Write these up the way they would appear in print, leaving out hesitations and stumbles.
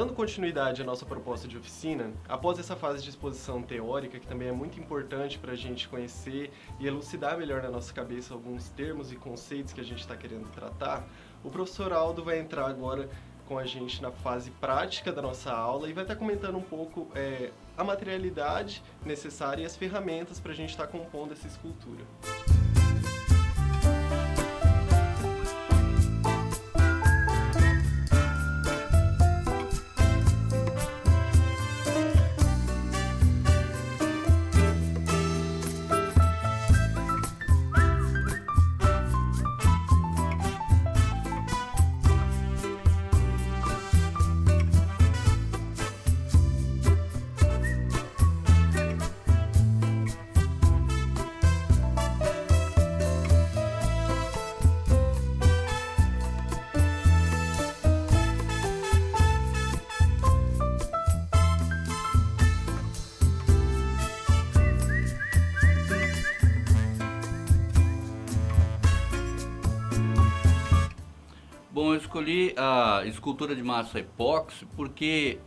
Dando continuidade à nossa proposta de oficina, após essa fase de exposição teórica, que também é muito importante para a gente conhecer e elucidar melhor na nossa cabeça alguns termos e conceitos que a gente está querendo tratar, o professor Aldo vai entrar agora com a gente na fase prática da nossa aula e vai estar comentando um pouco a materialidade necessária e as ferramentas para a gente estar compondo essa escultura. Bom, eu escolhi a escultura de massa epóxi porque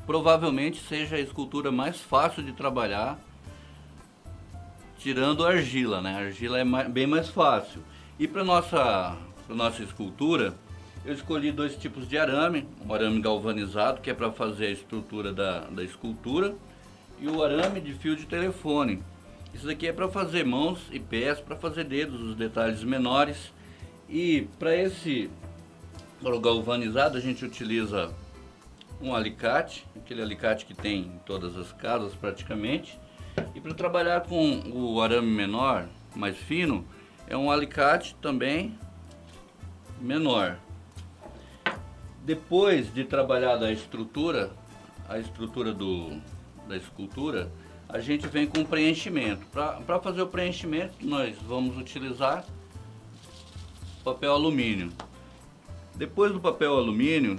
provavelmente seja a escultura mais fácil de trabalhar, tirando a argila, né? A argila é bem mais fácil. E para nossa escultura, eu escolhi dois tipos de arame, um arame galvanizado, que é para fazer a estrutura da escultura, e o arame de fio de telefone. Isso daqui é para fazer mãos e pés, para fazer dedos, os detalhes menores. E para o galvanizado a gente utiliza um alicate, aquele alicate que tem em todas as casas praticamente. E para trabalhar com o arame menor, mais fino, é um alicate também menor. Depois de trabalhar a estrutura da escultura, a gente vem com o preenchimento. Para fazer o preenchimento, nós vamos utilizar papel alumínio. Depois do papel alumínio,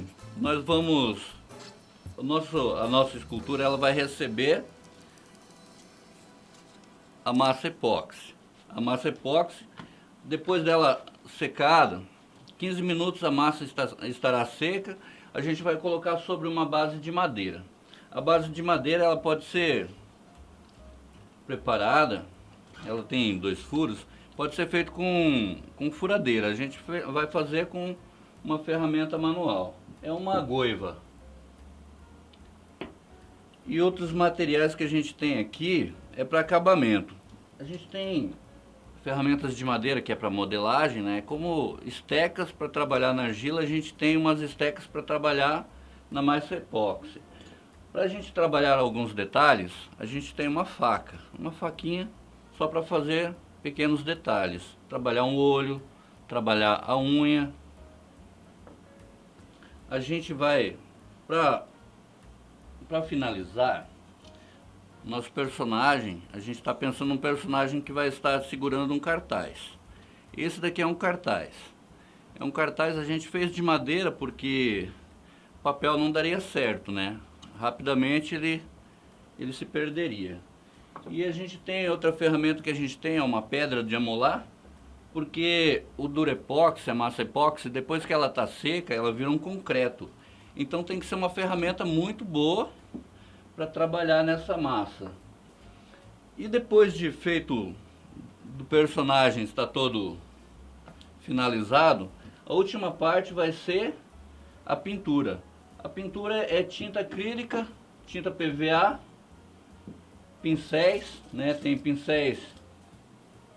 a nossa escultura ela vai receber a massa epóxi. A massa epóxi, depois dela secada, 15 minutos a massa estará seca, a gente vai colocar sobre uma base de madeira. A base de madeira ela pode ser preparada, ela tem 2 furos, pode ser feito com furadeira. A gente vai fazer com uma ferramenta manual. É uma goiva. E outros materiais que a gente tem aqui é para acabamento. A gente tem ferramentas de madeira que é para modelagem, né? Como estecas para trabalhar na argila, a gente tem umas estecas para trabalhar na massa epóxi. Para a gente trabalhar alguns detalhes, a gente tem uma faquinha só para fazer pequenos detalhes. Trabalhar um olho, trabalhar a unha. A gente vai, para finalizar, nosso personagem, a gente está pensando num personagem que vai estar segurando um cartaz. Esse daqui é um cartaz. É um cartaz a gente fez de madeira porque o papel não daria certo, né? Rapidamente ele se perderia. E a gente tem outra ferramenta que a gente tem, é uma pedra de amolar, porque o durepoxi, a massa epóxi, depois que ela está seca, ela vira um concreto. Então tem que ser uma ferramenta muito boa para trabalhar nessa massa. E depois de feito do personagem está todo finalizado, a última parte vai ser a pintura. A pintura é tinta acrílica, tinta PVA, pincéis, né? Tem pincéis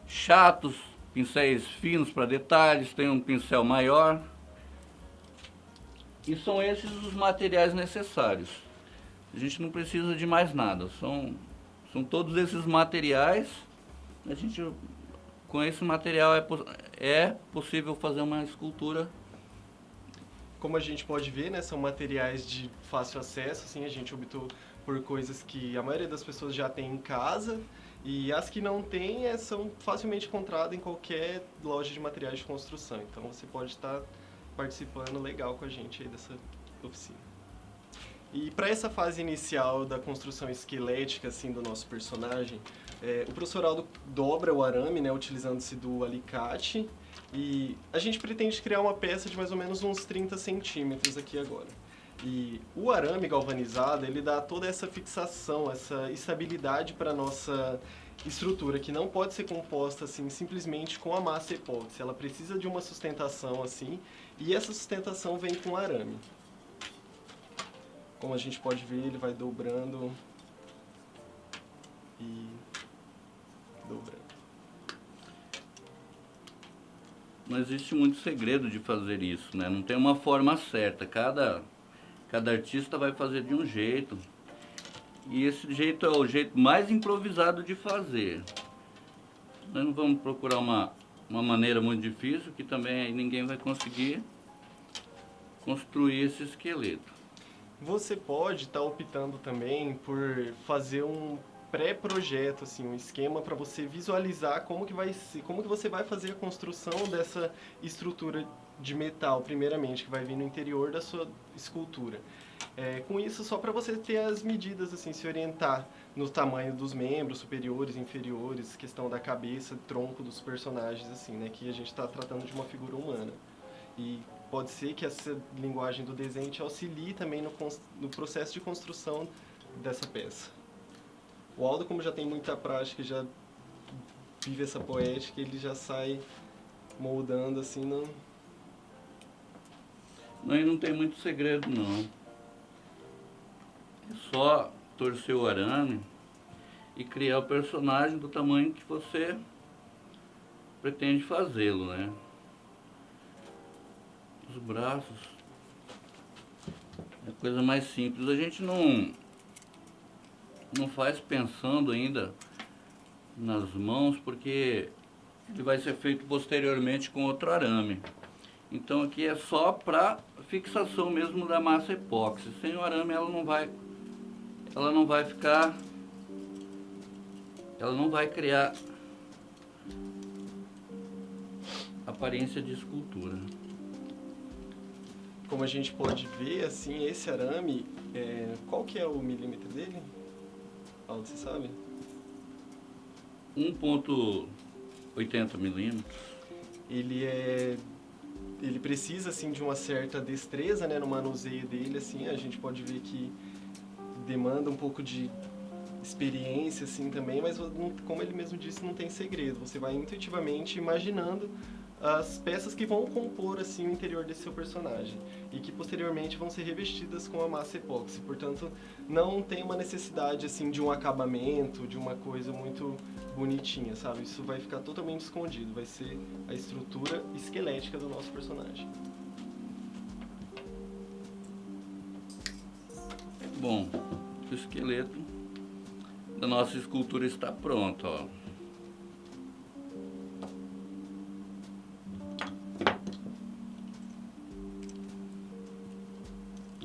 chatos, pincéis finos para detalhes, tem um pincel maior. E são esses os materiais necessários. A gente não precisa de mais nada, são todos esses materiais. Com esse material é possível fazer uma escultura. Como a gente pode ver, né, são materiais de fácil acesso, assim, a gente optou por coisas que a maioria das pessoas já tem em casa, e as que não tem são facilmente encontradas em qualquer loja de materiais de construção. Então você pode estar participando legal com a gente aí dessa oficina. E para essa fase inicial da construção esquelética assim, do nosso personagem, o professor Aldo dobra o arame, né, utilizando-se do alicate, e a gente pretende criar uma peça de mais ou menos uns 30 centímetros aqui agora. E o arame galvanizado, ele dá toda essa fixação, essa estabilidade para a nossa estrutura, que não pode ser composta assim simplesmente com a massa epóxi. Ela precisa de uma sustentação assim, e essa sustentação vem com o arame. Como a gente pode ver, ele vai dobrando e dobrando. Não existe muito segredo de fazer isso, né? Não tem uma forma certa. Cada artista vai fazer de um jeito. E esse jeito é o jeito mais improvisado de fazer. Nós não vamos procurar uma maneira muito difícil, que também aí ninguém vai conseguir construir esse esqueleto. Você pode estar optando também por fazer um pré-projeto, assim, um esquema para você visualizar como que vai ser, como que você vai fazer a construção dessa estrutura de metal, primeiramente, que vai vir no interior da sua escultura. Com isso, só para você ter as medidas, assim, se orientar no tamanho dos membros superiores, inferiores, questão da cabeça, tronco dos personagens, assim, né, que a gente está tratando de uma figura humana. E pode ser que essa linguagem do desenho te auxilie também no processo de construção dessa peça. O Aldo, como já tem muita prática, já vive essa poética, ele já sai moldando assim, Não tem muito segredo, não. É só torcer o arame e criar o personagem do tamanho que você pretende fazê-lo, né? Os braços é a coisa mais simples. A gente não faz pensando ainda nas mãos, porque ele vai ser feito posteriormente com outro arame. Então aqui é só para fixação mesmo da massa epóxi. Sem o arame ela não vai criar aparência de escultura. como a gente pode ver, assim, esse arame, qual que é o milímetro dele? Aldo, você sabe? 1,80 milímetros. Ele precisa, assim, de uma certa destreza, né, no manuseio dele, assim, a gente pode ver que demanda um pouco de experiência, assim, também, mas como ele mesmo disse, não tem segredo. Você vai intuitivamente imaginando as peças que vão compor, assim, o interior desse seu personagem e que posteriormente vão ser revestidas com a massa epóxi. Portanto, não tem uma necessidade, assim, de um acabamento, de uma coisa muito bonitinha, sabe? Isso vai ficar totalmente escondido, vai ser a estrutura esquelética do nosso personagem. Bom, o esqueleto da nossa escultura está pronto, ó.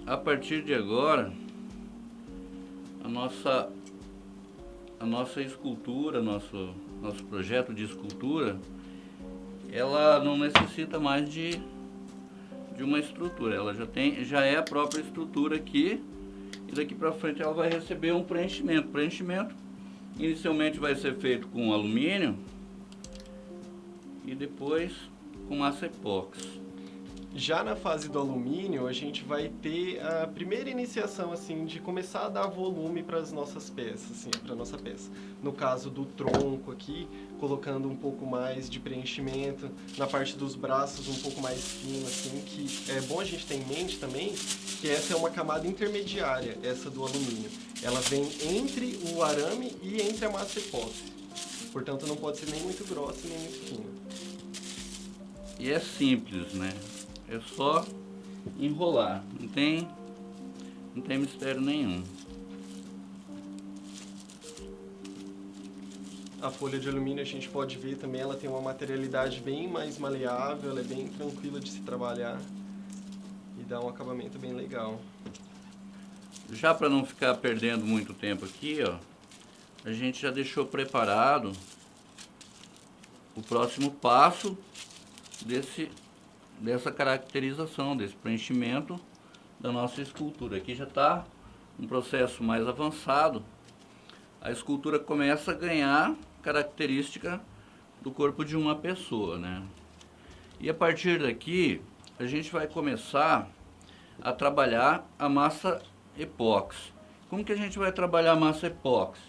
A partir de agora, a nossa escultura, nosso projeto de escultura, ela não necessita mais de uma estrutura. Ela já é a própria estrutura aqui, e daqui para frente ela vai receber um preenchimento. O preenchimento inicialmente vai ser feito com alumínio e depois com massa epóxi. Já na fase do alumínio, a gente vai ter a primeira iniciação, assim, de começar a dar volume para as nossas peças, assim, para nossa peça. No caso do tronco aqui, colocando um pouco mais de preenchimento, na parte dos braços um pouco mais fino, assim, que é bom a gente ter em mente também que essa é uma camada intermediária, essa do alumínio. Ela vem entre o arame e entre a massa epóxi. Portanto, não pode ser nem muito grossa nem muito fina. E é simples, né? É só enrolar, não tem mistério nenhum. A folha de alumínio a gente pode ver também, ela tem uma materialidade bem mais maleável, ela é bem tranquila de se trabalhar e dá um acabamento bem legal. Já para não ficar perdendo muito tempo aqui, ó, a gente já deixou preparado o próximo passo dessa caracterização, desse preenchimento da nossa escultura. Aqui já está um processo mais avançado. A escultura começa a ganhar característica do corpo de uma pessoa, né? E a partir daqui, a gente vai começar a trabalhar a massa epóxi. Como que a gente vai trabalhar a massa epóxi?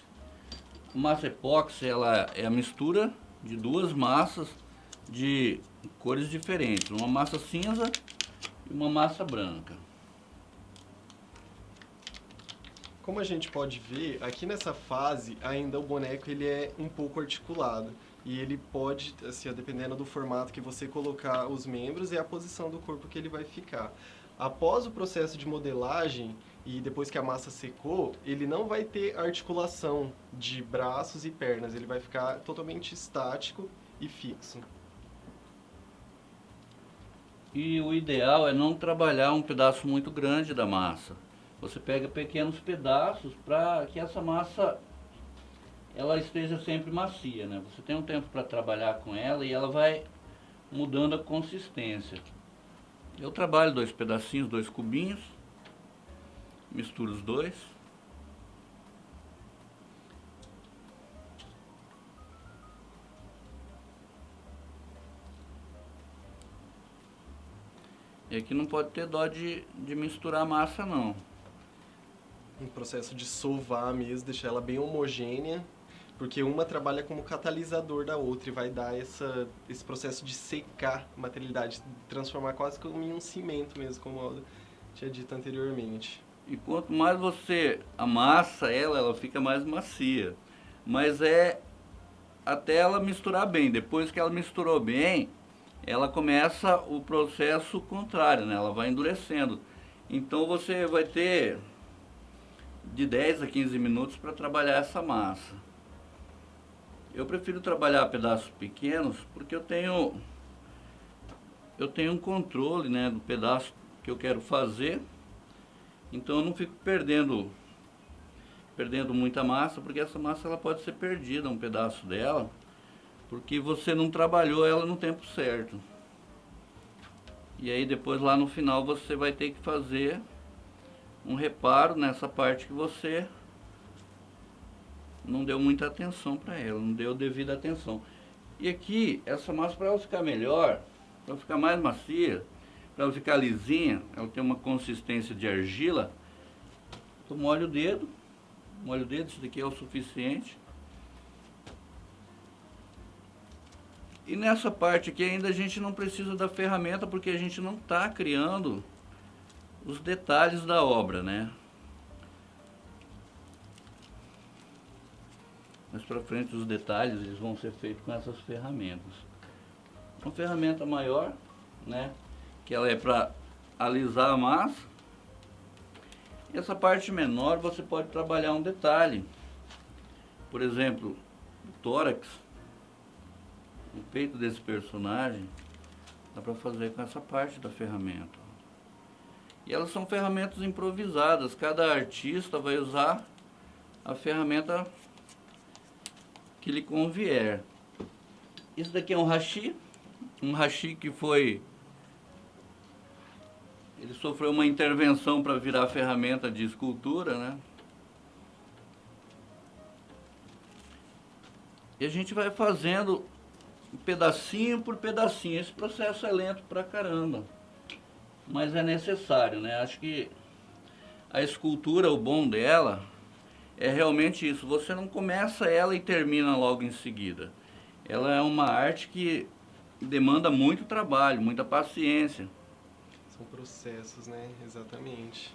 A massa epóxi, ela é a mistura de duas massas de cores diferentes, uma massa cinza e uma massa branca. Como a gente pode ver, aqui nessa fase ainda o boneco ele é um pouco articulado. E ele pode, assim, dependendo do formato que você colocar os membros, é a posição do corpo que ele vai ficar. Após o processo de modelagem e depois que a massa secou, ele não vai ter articulação de braços e pernas, ele vai ficar totalmente estático e fixo. E o ideal é não trabalhar um pedaço muito grande da massa. Você pega pequenos pedaços para que essa massa ela esteja sempre macia, né? Você tem um tempo para trabalhar com ela e ela vai mudando a consistência. Eu trabalho 2 pedacinhos, 2 cubinhos, misturo os dois. E aqui não pode ter dó de misturar a massa não. Um processo de sovar mesmo, deixar ela bem homogênea, porque uma trabalha como catalisador da outra e vai dar esse processo de secar a materialidade, transformar quase como em um cimento mesmo, como eu tinha dito anteriormente. E quanto mais você amassa ela fica mais macia. Mas é até ela misturar bem. Depois que ela misturou bem, ela começa o processo contrário, né? Ela vai endurecendo. Então você vai ter de 10 a 15 minutos para trabalhar essa massa. Eu prefiro trabalhar pedaços pequenos porque eu tenho um controle, né, do pedaço que eu quero fazer. Então eu não fico perdendo muita massa, porque essa massa ela pode ser perdida, um pedaço dela, porque você não trabalhou ela no tempo certo. E aí depois lá no final você vai ter que fazer um reparo nessa parte que você não deu muita atenção para ela, não deu devida atenção. E aqui, essa massa, para ela ficar melhor, para ela ficar mais macia, para ela ficar lisinha, ela tem uma consistência de argila, eu molho o dedo, isso daqui é o suficiente. E nessa parte aqui ainda a gente não precisa da ferramenta, porque a gente não está criando os detalhes da obra, né? Mais para frente os detalhes eles vão ser feitos com essas ferramentas. Uma ferramenta maior, né? Que ela é para alisar a massa. E essa parte menor você pode trabalhar um detalhe. Por exemplo, o tórax, o peito desse personagem, dá para fazer com essa parte da ferramenta. E elas são ferramentas improvisadas. Cada artista vai usar a ferramenta que lhe convier. Isso daqui é um hashi que ele sofreu uma intervenção para virar ferramenta de escultura, né? E a gente vai fazendo pedacinho por pedacinho. Esse processo é lento pra caramba, mas é necessário, né? Acho que a escultura, o bom dela é realmente isso. Você não começa ela e termina logo em seguida. Ela é uma arte que demanda muito trabalho, muita paciência. São processos, né? Exatamente.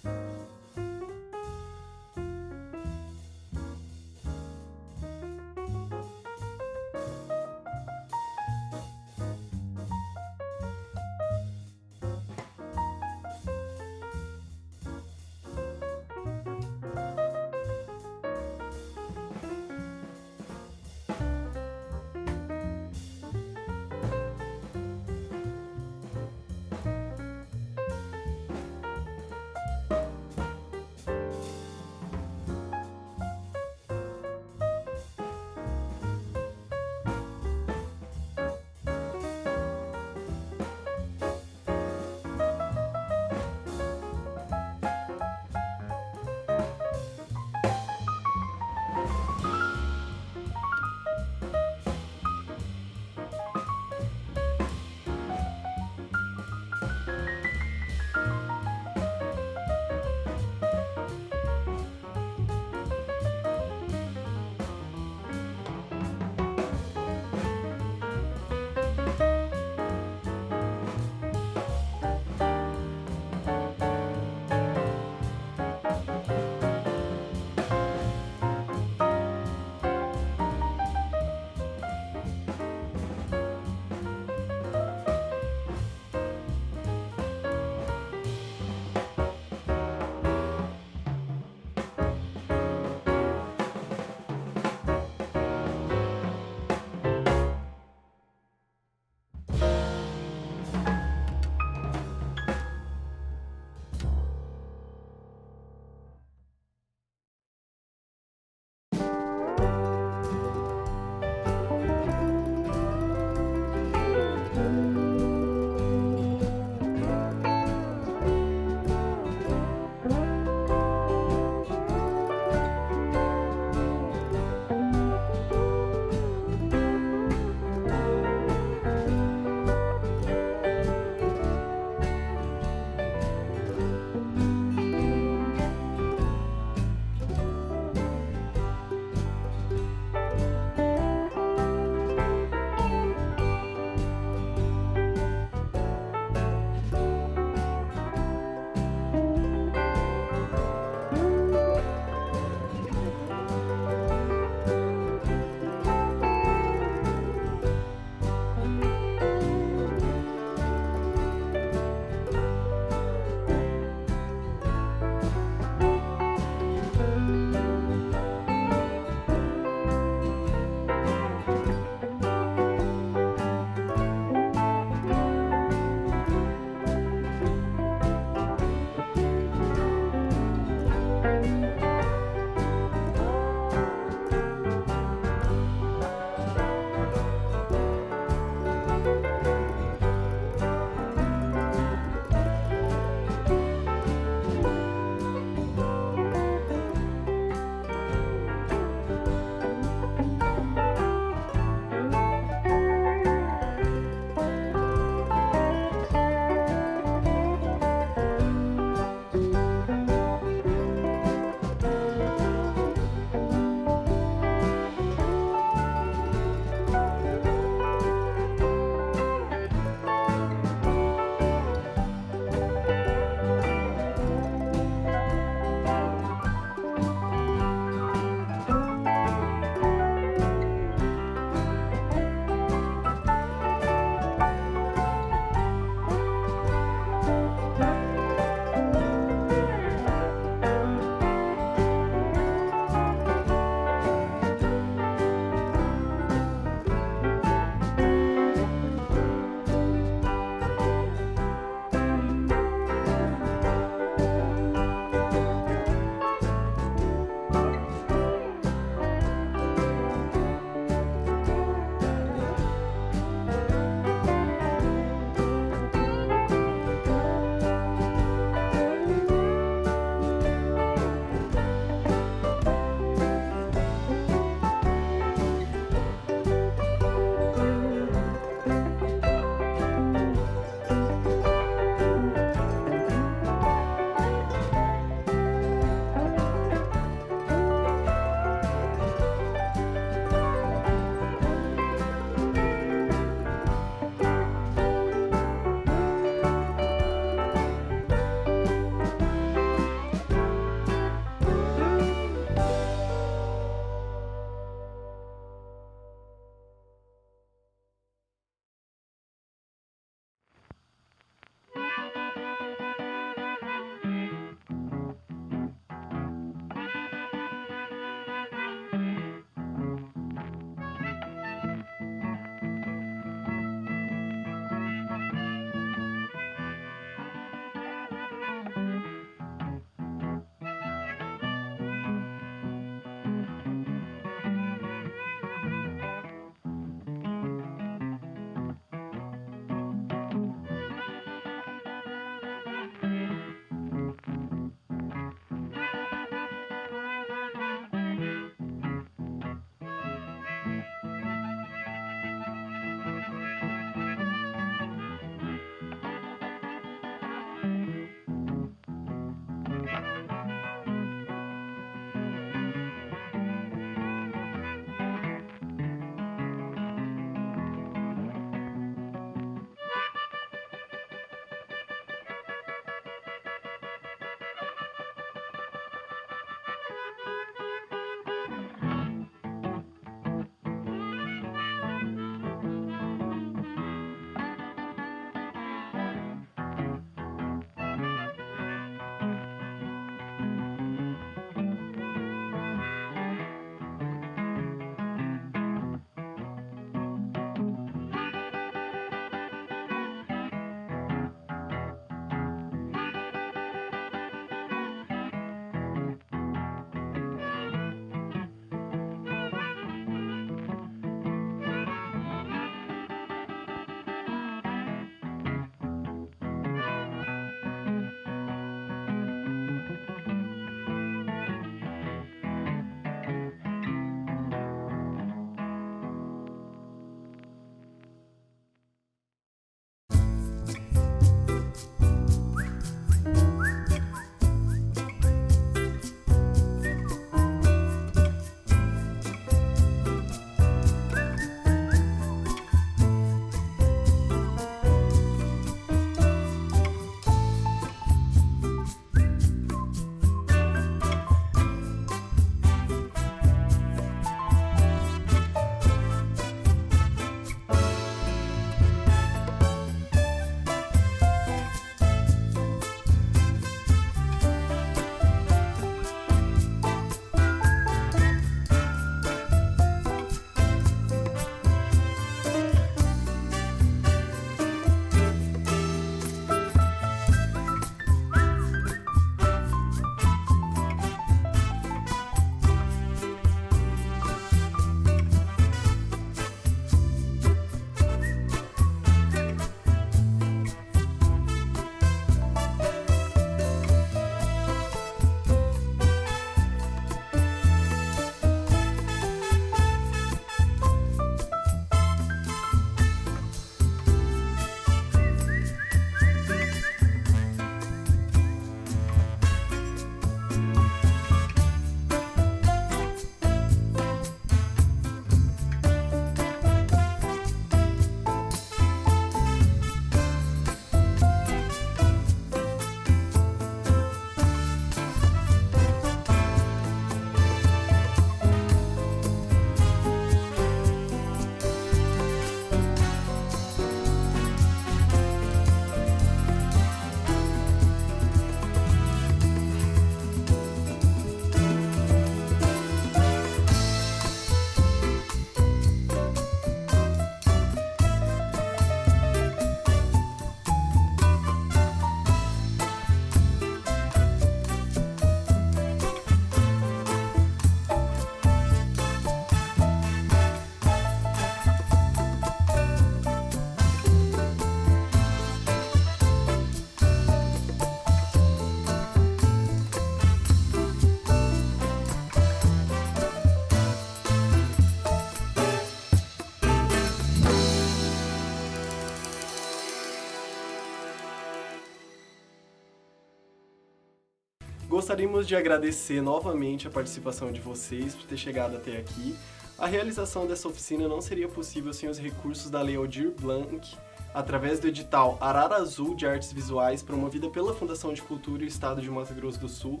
Gostaríamos de agradecer novamente a participação de vocês por ter chegado até aqui. A realização dessa oficina não seria possível sem os recursos da Lei Aldir Blanc, através do edital Arara Azul de Artes Visuais, promovida pela Fundação de Cultura e Estado de Mato Grosso do Sul.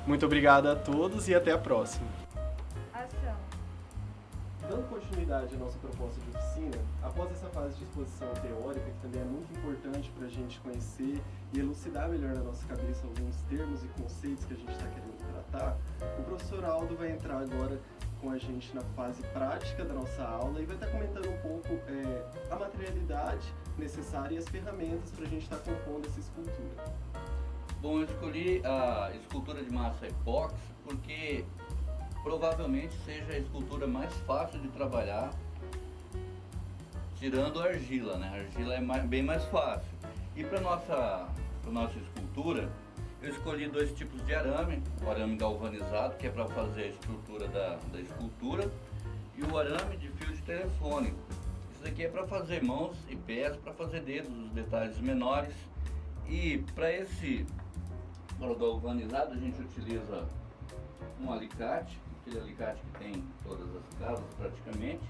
Muito obrigado a todos e até a próxima. Ação. Dando continuidade à nossa proposta de oficina, após essa fase de exposição teórica, que também é muito importante para a gente conhecer e elucidar melhor na nossa cabeça alguns termos e conceitos que a gente está querendo tratar, o professor Aldo vai entrar agora com a gente na fase prática da nossa aula e vai estar comentando um pouco a materialidade necessária e as ferramentas para a gente estar compondo essa escultura. Bom, eu escolhi a escultura de massa epóxi porque provavelmente seja a escultura mais fácil de trabalhar, tirando a argila, né? A argila é bem mais fácil. E para nossa escultura, eu escolhi dois tipos de arame, o arame galvanizado, que é para fazer a estrutura da escultura, e o arame de fio de telefone. Isso daqui é para fazer mãos e pés, para fazer dedos, os detalhes menores. E para o galvanizado a gente utiliza um alicate, aquele alicate que tem em todas as casas praticamente,